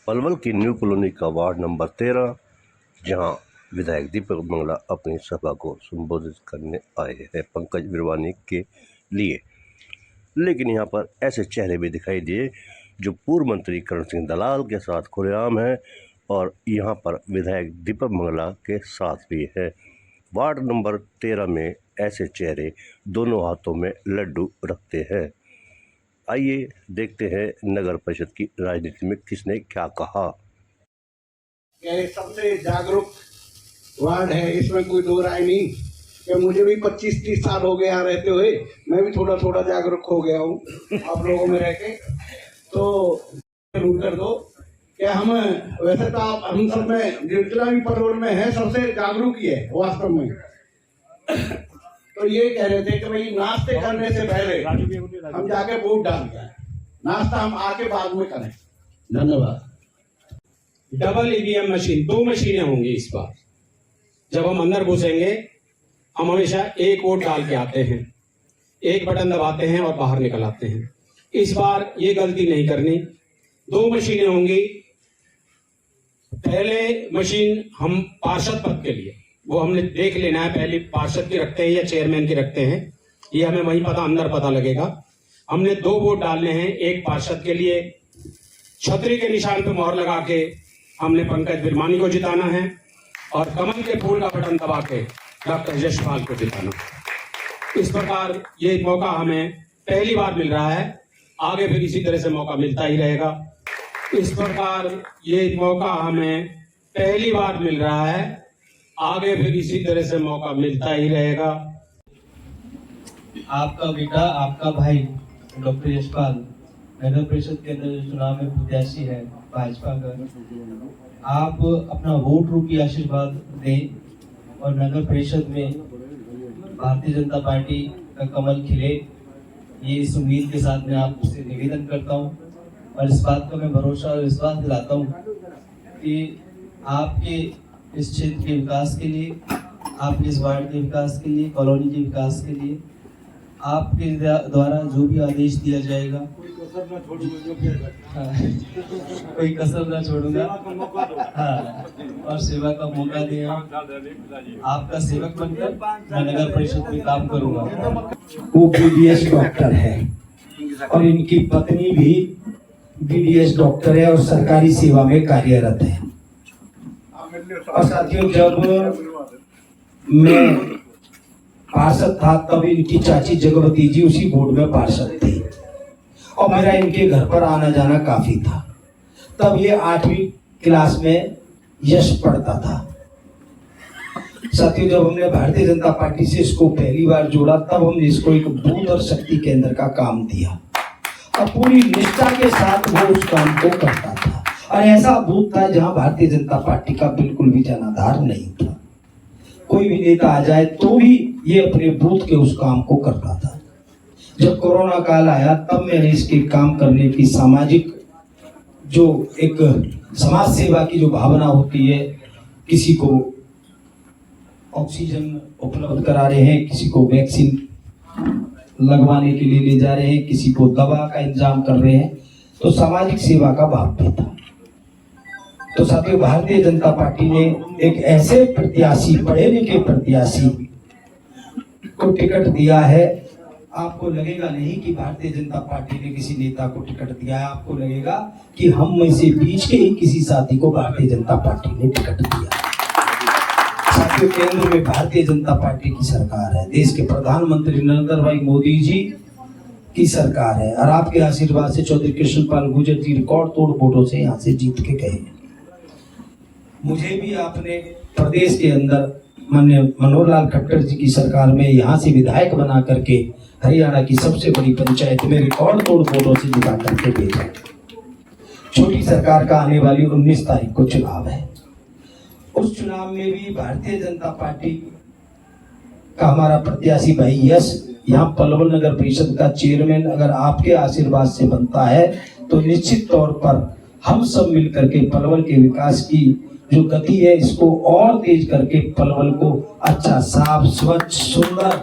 पलवल की new colony का ward number 13, जहां विधायक दीपक मंगला अपनी सभा को संबोधित करने आए हैं पंकज बिरवानी के लिए। लेकिन यहां पर ऐसे चेहरे भी दिखाई दिए जो पूर्व मंत्री करण सिंह दलाल के साथ खुलेआम है और यहां पर विधायक दीपक मंगला के साथ भी है। वार्ड नंबर 13 में ऐसे चेहरे दोनों हाथों में लड्डू रखते हैं। आइए देखते हैं नगर परिषद की राजनीति में किसने क्या कहा। ये सबसे जागरूक वार्ड है, इसमें कोई दो राय नहीं कि मुझे भी 25-30 साल हो गए यहाँ रहते हुए, मैं भी थोड़ा थोड़ा जागरूक हो गया हूँ आप लोगों में रह के। तो जरूर कर दो कि हम वैसे तो हम सब में जितना भी पलवल में है सबसे जागरूक ही है वास्तव में। तो ये कह रहे थे कि भाई नाश्ते करने से पहले हम जाके वोट डाल दें, नाश्ता हम आके बाद में करें। धन्यवाद। डबल ईवीएम मशीन, 2 मशीनें होंगी इस बार। जब हम अंदर घुसेंगे हम हमेशा एक वोट डाल के आते हैं, एक बटन दबाते हैं और बाहर निकल आते हैं। इस बार ये गलती नहीं करनी, 2 मशीनें होंगी। पहले मशीन हम पार्षद पद के लिए, वो हमने देख लेना है पहले पार्षद की रखते हैं या चेयरमैन की रखते हैं, ये हमें वहीं अंदर पता लगेगा। हमने 2 वोट डालने हैं, एक पार्षद के लिए छतरी के निशान पे मोहर लगा के हमने पंकज बिरवानी को जिताना है और कमल के फूल का बटन दबा के डॉक्टर यशपाल को जिताना। इस प्रकार ये मौका हमें पहली बार मिल रहा है, आगे फिर इसी तरह से मौका मिलता ही रहेगा। इस प्रकार ये मौका हमें पहली बार मिल रहा है, आगे फिर इसी तरह से मौका मिलता ही रहेगा। आपका बेटा, आपका भाई डॉक्टर यशपाल नगर परिषद के अंदर जो चुनाव में प्रत्याशी है भाजपा का, आप अपना वोट रूपी आशीर्वाद दें और नगर परिषद में भारतीय जनता पार्टी का कमल खिले, ये इस उम्मीद के साथ मैं आपसे निवेदन करता हूं। और इस बात का मैं भरोसा और विश्वास दिलाता हूं कि आपके इस क्षेत्र के विकास के लिए, आपके इस वार्ड के विकास के लिए, कॉलोनी के विकास के लिए आपके द्वारा जो भी आदेश दिया जाएगा, कोई कसर ना छोड़ूंगा। हाँ, और सेवा का मौका दें, आपका सेवक बनकर मैं नगर परिषद में काम करूंगा। वो बीडीएस डॉक्टर है और इनकी पत्नी भी बीडीएस डॉक्टर है और सरकारी सेवा में कार्यरत है। और साथियों, जब मैं पार्षद था तब इनकी चाची जगवती जी उसी बोर्ड में पार्षद थी और मेरा इनके घर पर आना जाना काफी था। तब ये 8वीं क्लास में यश पढ़ता था। साथियों, जब हमने भारतीय जनता पार्टी से इसको पहली बार जोड़ा तब हमने इसको एक बूथ और शक्ति केंद्र का काम दिया और पूरी निष्ठा के साथ वो उस काम को करता था। और ऐसा बूथ था जहां भारतीय जनता पार्टी का बिल्कुल भी जनाधार नहीं था। कोई भी नेता आ जाए तो भी ये अपने बूथ के उस काम को करता था। जब कोरोना काल आया तब मैंने इसके काम करने की सामाजिक जो एक समाज सेवा की जो भावना होती है, किसी को ऑक्सीजन उपलब्ध करा रहे हैं, किसी को वैक्सीन लगवाने के लिए ले जा रहे हैं, किसी को दवा का इंतजाम कर रहे हैं, तो सामाजिक सेवा का भाव भी था। तो साथियों, भारतीय जनता पार्टी ने एक ऐसे प्रत्याशी, पढ़े लिखे प्रत्याशी को टिकट दिया है। आपको लगेगा नहीं कि भारतीय जनता पार्टी ने किसी नेता को टिकट दिया है, आपको लगेगा कि हम में से बीच के ही किसी साथी को भारतीय जनता पार्टी ने टिकट दिया। साथियों, केंद्र में भारतीय जनता पार्टी की सरकार है, देश के प्रधानमंत्री नरेंद्र भाई मोदी जी की सरकार है और आपके आशीर्वाद से चौधरी कृष्णपाल गुर्जर जी रिकॉर्ड तोड़ वोटों से यहाँ से जीत के गए। मुझे भी आपने प्रदेश के अंदर माननीय मनोहर लाल खट्टर जी की सरकार में यहाँ से विधायक बना करके हरियाणा की सबसे बड़ी पंचायत में रिकॉर्ड तोड़ वोटों से जिता करके भेजा। छोटी सरकार का आने वाली 19 तारीख को चुनाव है। उस चुनाव में भी भारतीय जनता पार्टी का हमारा प्रत्याशी भाई यश यहाँ पलवल नगर परिषद का चेयरमैन अगर आपके आशीर्वाद से बनता है तो निश्चित तौर पर हम सब मिलकर के पलवल के विकास की जो गति है इसको और तेज करके पलवल को अच्छा, साफ, स्वच्छ, सुंदर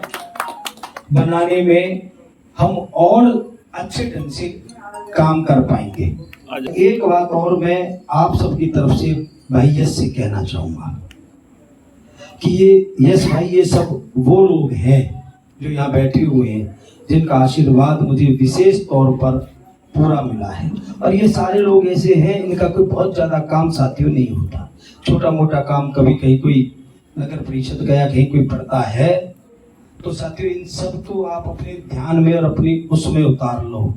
बनाने में हम और अच्छे ढंग से काम कर पाएंगे। एक बात और मैं आप सबकी तरफ से भाई यश से कहना चाहूंगा कि ये यश भाई, ये सब वो लोग हैं जो यहाँ बैठे हुए हैं जिनका आशीर्वाद मुझे विशेष तौर पर पूरा मिला है। और ये सारे लोग ऐसे हैं, इनका कोई बहुत ज्यादा काम साथियों नहीं होता, छोटा मोटा काम कभी कहीं कोई नगर परिषद गया, कहीं कोई पड़ता है, तो साथियों इन सब को आप अपने ध्यान में और अपनी उसमें उतार लो।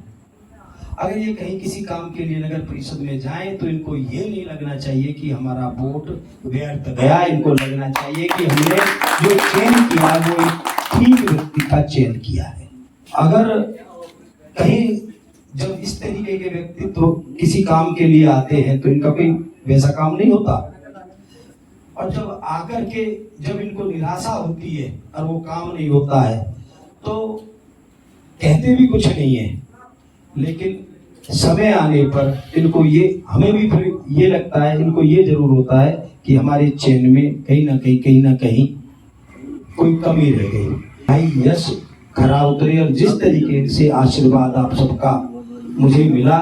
अगर ये कहीं किसी काम के लिए नगर परिषद में जाएं तो इनको ये नहीं लगना चाहिए कि हमारा वोट व्यर्थ गया, इनको लगना चाहिए कि हमने जो चयन किया वो एक ठीक व्यक्ति का चयन किया है। अगर कहीं जब इस तरीके के व्यक्ति तो किसी काम के लिए आते हैं तो इनका कोई वैसा काम नहीं होता, और जब आकर के जब इनको निराशा होती है और वो काम नहीं होता है तो कहते भी कुछ नहीं है, लेकिन समय आने पर इनको ये, हमें भी फिर ये लगता है, इनको ये जरूर होता है कि हमारे चयन में कहीं ना कहीं कोई कमी रह गई। भाई यश खरा उतरे और जिस तरीके से आशीर्वाद आप सबका मुझे मिला,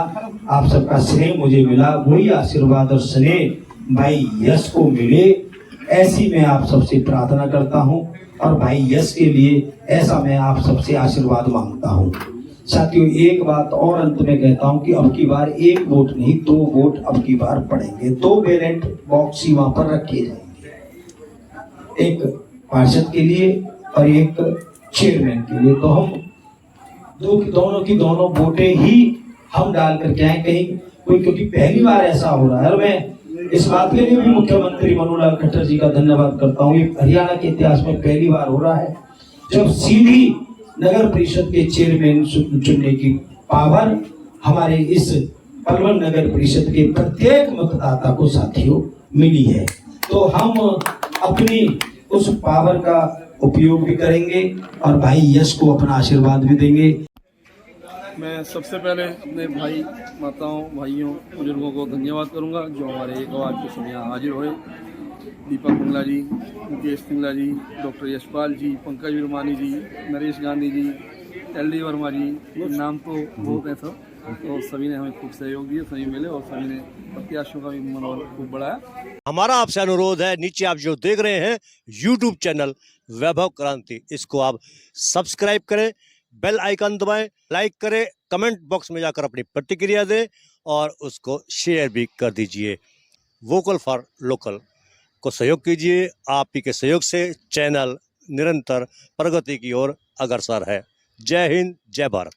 आप सबका स्नेह मुझे मिला, वही आशीर्वाद और स्नेह भाई यश को मिले, ऐसी मैं आप सबसे प्रार्थना करता हूं। और भाई यश के लिए ऐसा मैं आप सबसे आशीर्वाद मांगता हूं। साथियों एक बात और अंत में कहता हूं कि अब की बार एक वोट नहीं, 2 वोट अब की बार पड़ेंगे। 2 बैलेट बॉक्स ही वहां पर रखे जाएंगे, एक पार्षद के लिए और एक चेयरमैन के लिए। तो हम दोनों की दोनों वोटें ही हम डाल करके आए, कहीं कोई, क्योंकि पहली बार ऐसा हो रहा है। और मैं इस बात के लिए भी मुख्यमंत्री मनोहर खट्टर जी का धन्यवाद करता हूँ। ये हरियाणा के इतिहास में पहली बार हो रहा है जब सीधी नगर परिषद के चेयरमैन चुनने की पावर हमारे इस पलवल नगर परिषद के प्रत्येक मतदाता को साथियों मिली है। तो हम अपनी उस पावर का उपयोग भी करेंगे और भाई यश को अपना आशीर्वाद भी देंगे। मैं सबसे पहले अपने भाई माताओं भाइयों बुजुर्गों को धन्यवाद करूंगा जो हमारे एक आवाज़ के समय यहाँ हाजिर हुए। दीपक मंगला जी, मुकेश सिंगला जी, डॉक्टर यशपाल जी, पंकज विरमानी जी, नरेश गांधी जी, LD वर्मा जी, नाम तो बहुत है सब, तो सभी ने हमें खूब सहयोग दिया, सभी मिले और सभी ने प्रत्याशियों का भी मनोबल खूब बढ़ाया। हमारा आपसे अनुरोध है, नीचे आप जो देख रहे हैं YouTube चैनल वैभव क्रांति, इसको आप सब्सक्राइब करें, बेल आइकन दबाएं, लाइक करें, कमेंट बॉक्स में जाकर अपनी प्रतिक्रिया दें और उसको शेयर भी कर दीजिए। वोकल फॉर लोकल को सहयोग कीजिए। आप ही के सहयोग से चैनल निरंतर प्रगति की ओर अग्रसर है। जय हिंद, जय भारत।